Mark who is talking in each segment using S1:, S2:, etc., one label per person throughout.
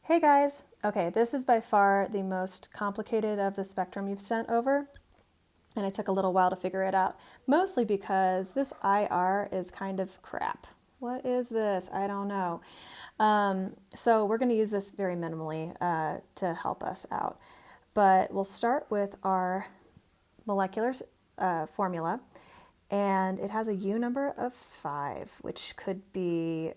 S1: Hey guys! Okay, this is by far the most complicated of the spectrum you've sent over, and it took a little while to figure it out, mostly because this IR is kind of crap. What is this? I don't know. So we're going to use this very minimally to help us out. But we'll start with our molecular formula, and it has a U number of 5, which could be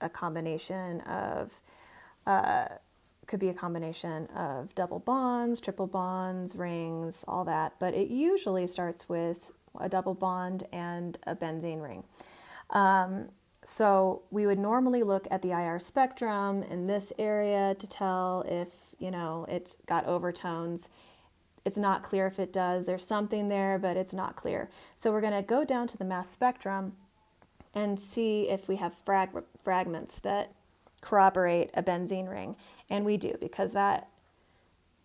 S1: a combination of double bonds, triple bonds, rings, all that, but it usually starts with a double bond and a benzene ring. So we would normally look at the IR spectrum in this area to tell if, it's got overtones. It's not clear if it does. There's something there, but it's not clear. So we're going to go down to the mass spectrum and see if we have fragments that corroborate a benzene ring. And we do, because that,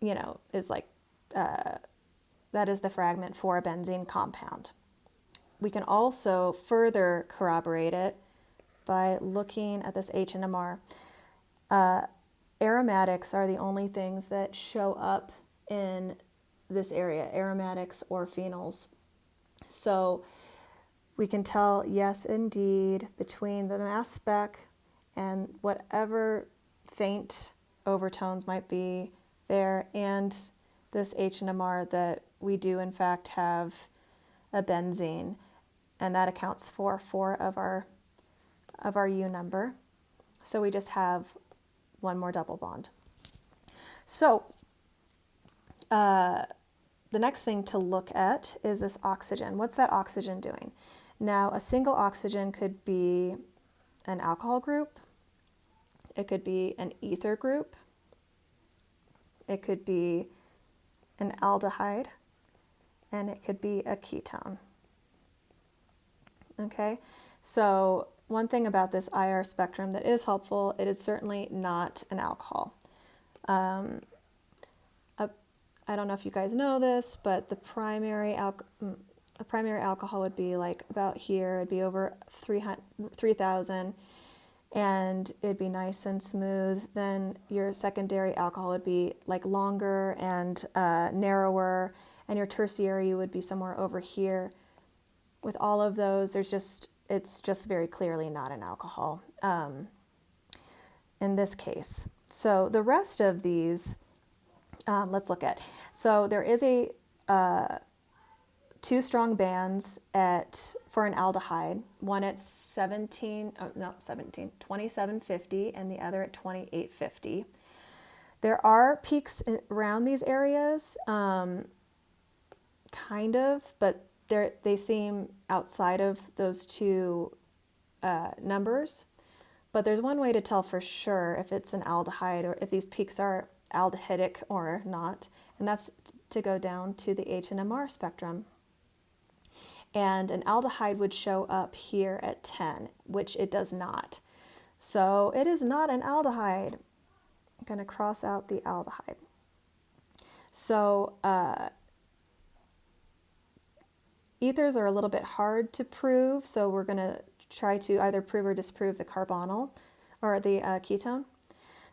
S1: is like, that is the fragment for a benzene compound. We can also further corroborate it by looking at this H&MR. Aromatics are the only things that show up in this area, aromatics or phenols. So we can tell, yes, indeed, between the mass spec and whatever faint overtones might be there and this H&MR, that we do in fact have a benzene, and that accounts for 4 of our U number. So we just have one more double bond. So the next thing to look at is this oxygen. What's that oxygen doing? Now, a single oxygen could be an alcohol group, it could be an ether group, it could be an aldehyde, and it could be a ketone. Okay, so one thing about this IR spectrum that is helpful, it is certainly not an alcohol. I don't know if you guys know this, but the primary alcohol would be like about here. It'd be over 3,000, and it'd be nice and smooth. Then your secondary alcohol would be like longer and narrower, and your tertiary would be somewhere over here. With all of those, it's just very clearly not an alcohol in this case. So the rest of these, let's look at. So there is a 2 strong bands for an aldehyde, one at 2750 and the other at 2850. There are peaks around these areas, kind of, but they seem outside of those 2 numbers. But there's one way to tell for sure if it's an aldehyde or if these peaks are aldehydic or not, and that's to go down to the H&MR spectrum. And an aldehyde would show up here at 10, which it does not. So it is not an aldehyde. I'm going to cross out the aldehyde. So ethers are a little bit hard to prove, so we're going to try to either prove or disprove the carbonyl or the ketone.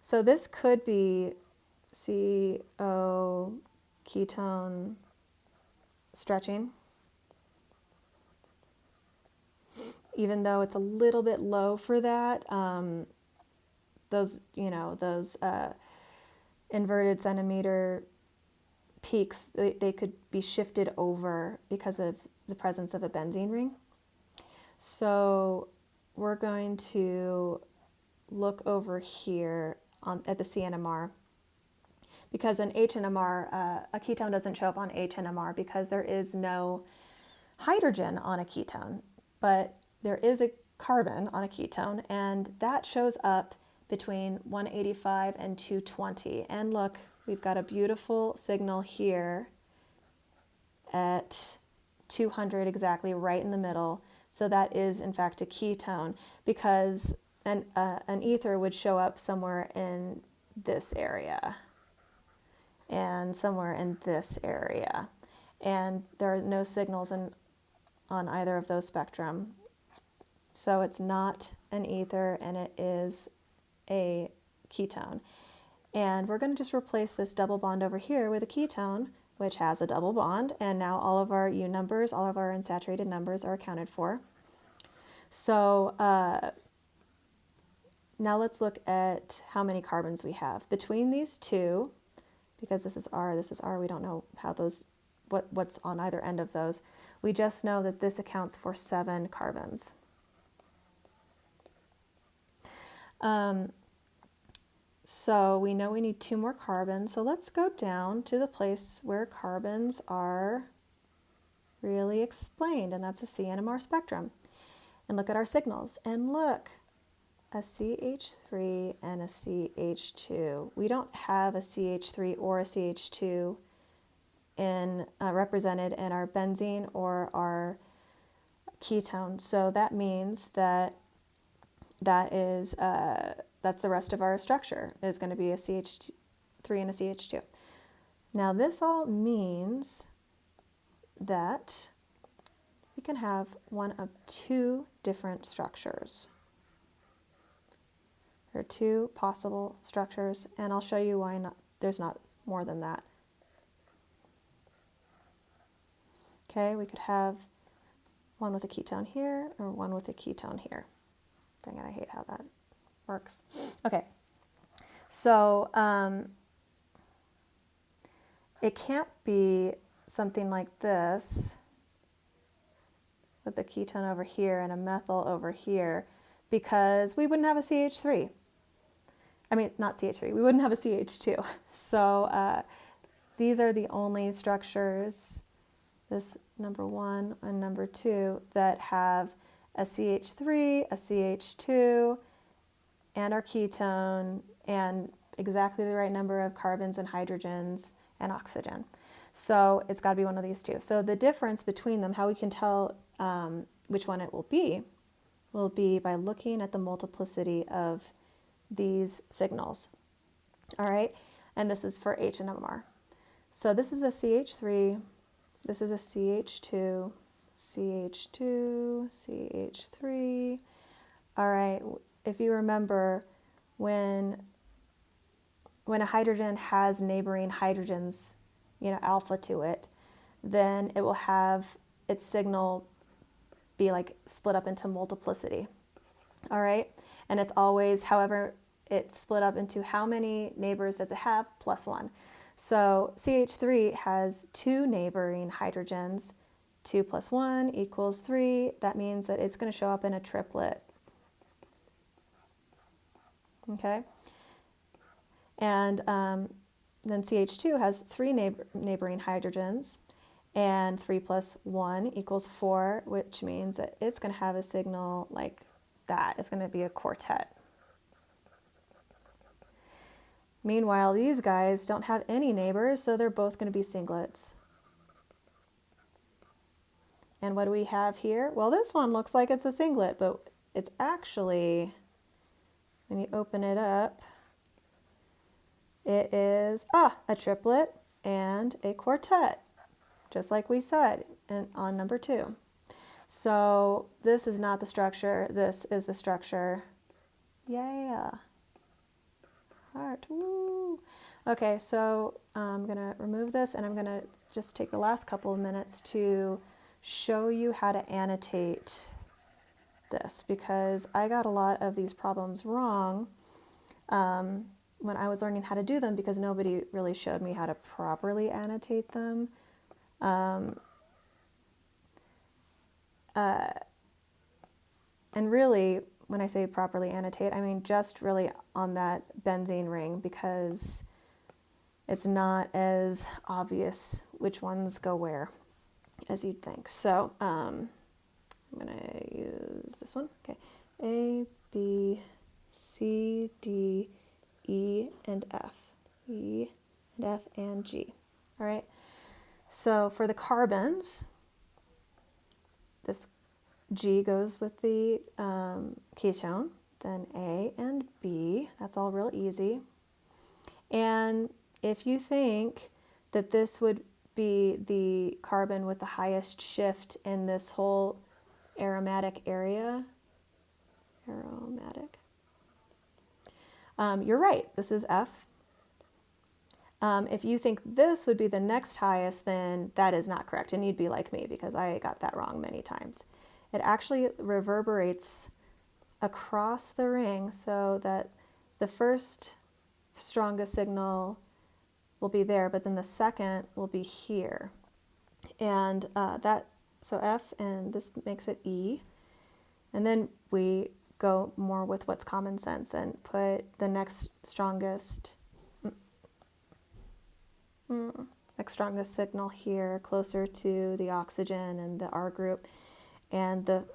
S1: So this could be CO ketone stretching, even though it's a little bit low for that. Those inverted centimeter peaks, they could be shifted over because of the presence of a benzene ring. So we're going to look over here at the CNMR, because an H&MR, a ketone doesn't show up on H&MR because there is no hydrogen on a ketone, but there is a carbon on a ketone, and that shows up between 185 and 220. And look, we've got a beautiful signal here at 200 exactly, right in the middle. So that is in fact a ketone, because an ether would show up somewhere in this area and somewhere in this area, and there are no signals on either of those spectrum. So it's not an ether, and it is a ketone. And we're going to just replace this double bond over here with a ketone, which has a double bond. And now all of our U numbers, all of our unsaturated numbers are accounted for. So now let's look at how many carbons we have. Between these two, because this is R, we don't know how those, what's on either end of those. We just know that this accounts for 7 carbons. So we know we need 2 more carbons. So let's go down to the place where carbons are really explained, and that's a C NMR spectrum. And look at our signals. And look, a CH3 and a CH2. We don't have a CH3 or a CH2 represented in our benzene or our ketone. So that means that that's the rest of our structure is going to be a CH3 and a CH2. Now this all means that we can have one of 2 different structures. There are 2 possible structures, and I'll show you why there's not more than that. Okay, we could have one with a ketone here or one with a ketone here. Dang it, I hate how that works. Okay, so it can't be something like this with a ketone over here and a methyl over here, because we wouldn't have a CH3. I mean, not CH3, we wouldn't have a CH2. So these are the only structures, this number 1 and number 2, that have a CH3, a CH2, and our ketone, and exactly the right number of carbons and hydrogens and oxygen. So it's got to be one of these 2. So the difference between them, how we can tell which one it will be by looking at the multiplicity of these signals. All right, and this is for H and MR. So this is a CH3, this is a CH2, CH2, CH3. All right, if you remember, when a hydrogen has neighboring hydrogens, alpha to it, then it will have its signal be like split up into multiplicity. All right, and it's always, however, it's split up into how many neighbors does it have plus 1. So CH3 has 2 neighboring hydrogens. 2 plus 1 equals 3. That means that it's going to show up in a triplet. Okay, and then CH2 has 3 neighboring hydrogens, and 3 plus 1 equals 4, which means that it's going to have a signal like that. It's going to be a quartet. Meanwhile, these guys don't have any neighbors, so they're both going to be singlets. And what do we have here? Well, this one looks like it's a singlet, but it's actually, when you open it up, it is a triplet and a quartet, just like we said on number 2. So this is not the structure, this is the structure. Yeah. Heart, woo. Okay, so I'm gonna remove this, and I'm gonna just take the last couple of minutes to show you how to annotate this, because I got a lot of these problems wrong when I was learning how to do them, because nobody really showed me how to properly annotate them. And really, when I say properly annotate, I mean just really on that benzene ring, because it's not as obvious which ones go where as you'd think. So I'm going to use this one. Okay, A, B, C, D, E, and F. E, and F, and G. All right. So for the carbons, this G goes with the ketone, then A and B. That's all real easy. And if you think that this would be the carbon with the highest shift in this whole aromatic area, you're right, this is F. If you think this would be the next highest, then that is not correct, and you'd be like me because I got that wrong many times. It actually reverberates across the ring so that the first strongest signal will be there, but then the second will be here. And so F, and this makes it E. And then we go more with what's common sense and put the next strongest signal here, closer to the oxygen and the R group, and the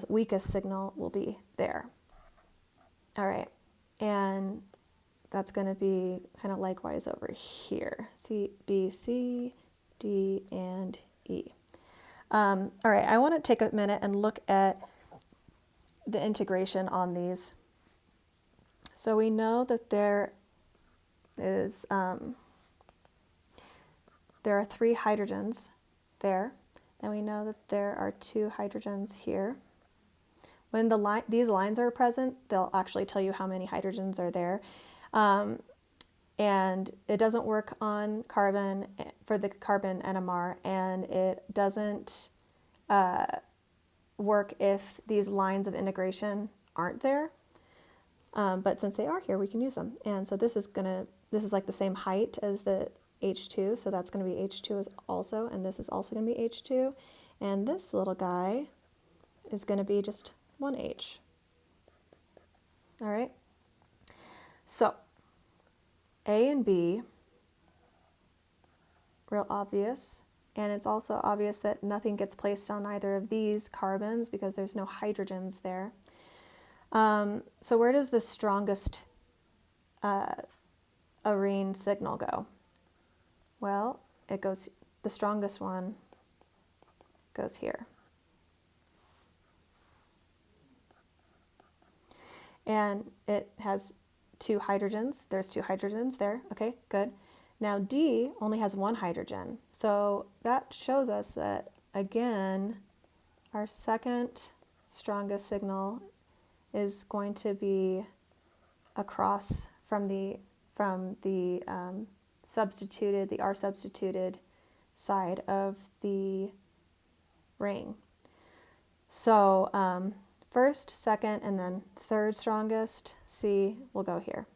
S1: weakest signal will be there. All right, and that's going to be kind of likewise over here. C, B, C, D, and E. All right, I want to take a minute and look at the integration on these. So we know that there are 3 hydrogens there, and we know that there are 2 hydrogens here. When these lines are present, they'll actually tell you how many hydrogens are there. And it doesn't work on carbon for the carbon NMR, and it doesn't work if these lines of integration aren't there. But since they are here, we can use them. And so this is like the same height as the H2, so that's going to be H2 also, and this is also going to be H2. And this little guy is going to be just 1H. All right. So A and B, real obvious. And it's also obvious that nothing gets placed on either of these carbons because there's no hydrogens there. So where does the strongest arene signal go? Well, the strongest one goes here. And it has 2 hydrogens. There's 2 hydrogens there. Okay, good. Now D only has 1 hydrogen. So that shows us that, again, our second strongest signal is going to be across from the R substituted side of the ring. So first, second, and then third strongest, C, will go here.